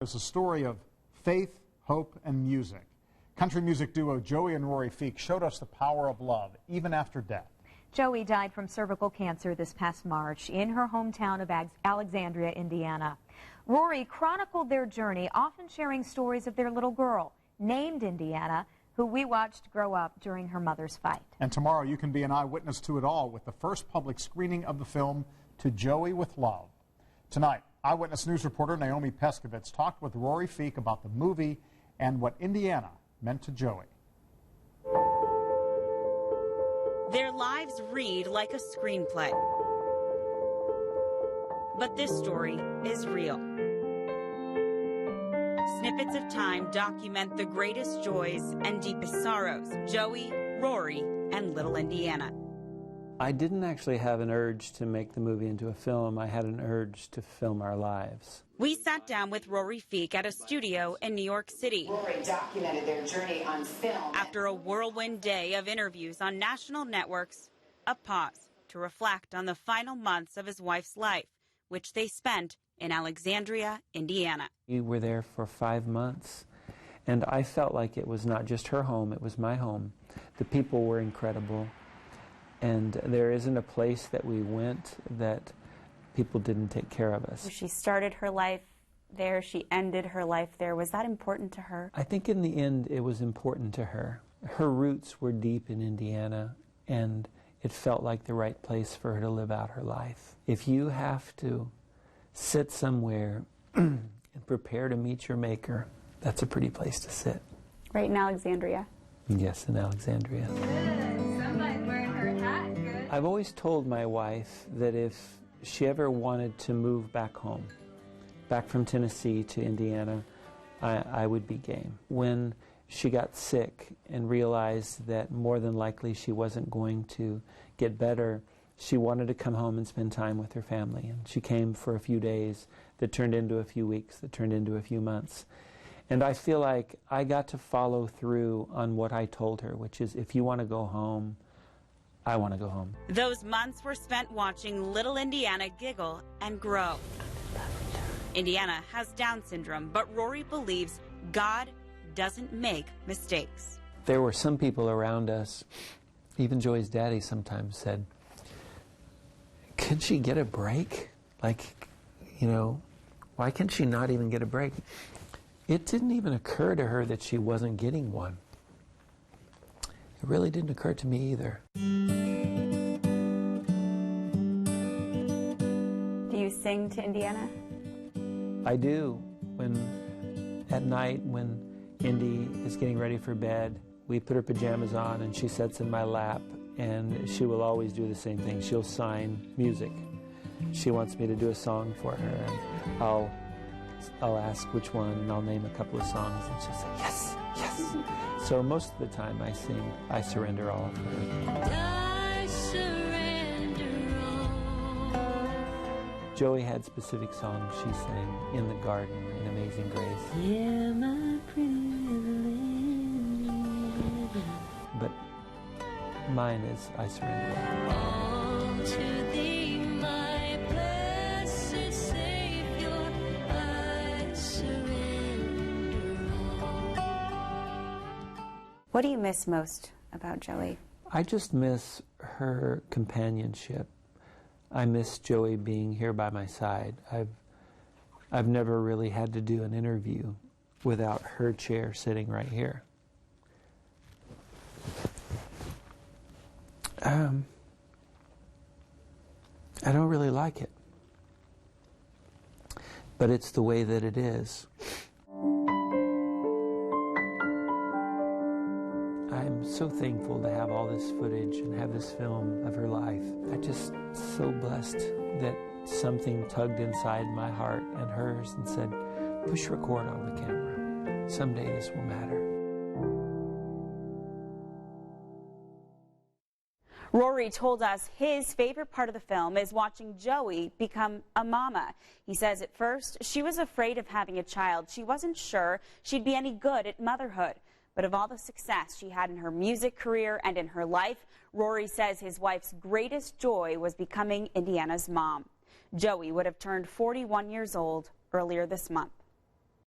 It's a story of faith, hope, and music. Country music duo Joey and Rory Feek showed us the power of love, even after death. Joey died from cervical cancer this past March in her hometown of Alexandria, Indiana. Rory chronicled their journey, often sharing stories of their little girl, named Indiana, who we watched grow up during her mother's fight. And tomorrow you can be an eyewitness to it all with the first public screening of the film To Joey with Love. Tonight, Eyewitness News reporter Naomi Peskovitz talked with Rory Feek about the movie and what Indiana meant to Joey. Their lives read like a screenplay. But this story is real. Snippets of time document the greatest joys and deepest sorrows. Joey, Rory, and little Indiana. I didn't actually have an urge to make the movie into a film. I had an urge to film our lives. We sat down with Rory Feek at a studio in New York City. Rory documented their journey on film. After a whirlwind day of interviews on national networks, a pause to reflect on the final months of his wife's life, which they spent in Alexandria, Indiana. We were there for 5 months, and I felt like it was not just her home, it was my home. The people were incredible. And there isn't a place that we went that people didn't take care of us. She started her life there, she ended her life there. Was that important to her? I think in the end it was important to her. Her roots were deep in Indiana, and it felt like the right place for her to live out her life. If you have to sit somewhere and prepare to meet your maker, that's a pretty place to sit. Right in Alexandria? Yes, in Alexandria. I've always told my wife that if she ever wanted to move back home, back from Tennessee to Indiana, I would be game. When she got sick and realized that more than likely she wasn't going to get better, she wanted to come home and spend time with her family. And she came for a few days that turned into a few weeks, that turned into a few months. And I feel like I got to follow through on what I told her, which is if you want to go home, I want to go home. Those months were spent watching little Indiana giggle and grow. Indiana has Down syndrome, but Rory believes God doesn't make mistakes. There were some people around us, even Joey's daddy sometimes said, could she get a break? Like, you know, why can she not even get a break? It didn't even occur to her that she wasn't getting one. It really didn't occur to me either. Do you sing to Indiana? I do. At night when Indy is getting ready for bed, we put her pajamas on and she sits in my lap, and she will always do the same thing. She'll sign music. She wants me to do a song for her, and I'll ask which one, and I'll name a couple of songs, and she'll say, yes, yes. So most of the time I sing, I surrender all of her. I surrender all. Joey had specific songs she sang in the garden in Amazing Grace. Yeah, my pretty lady. But mine is I surrender all. All to thee, my blessed Savior, I surrender all. What do you miss most about Joey? I just miss her companionship. I miss Joey being here by my side. I've never really had to do an interview without her chair sitting right here. I don't really like it, but it's the way that it is. I'm so thankful to have all this footage and have this film of her life. I'm just so blessed that something tugged inside my heart and hers and said, push record on the camera. Someday this will matter. Rory told us his favorite part of the film is watching Joey become a mama. He says at first she was afraid of having a child. She wasn't sure she'd be any good at motherhood. But of all the success she had in her music career and in her life, Rory says his wife's greatest joy was becoming Indiana's mom. Joey would have turned 41 years old earlier this month.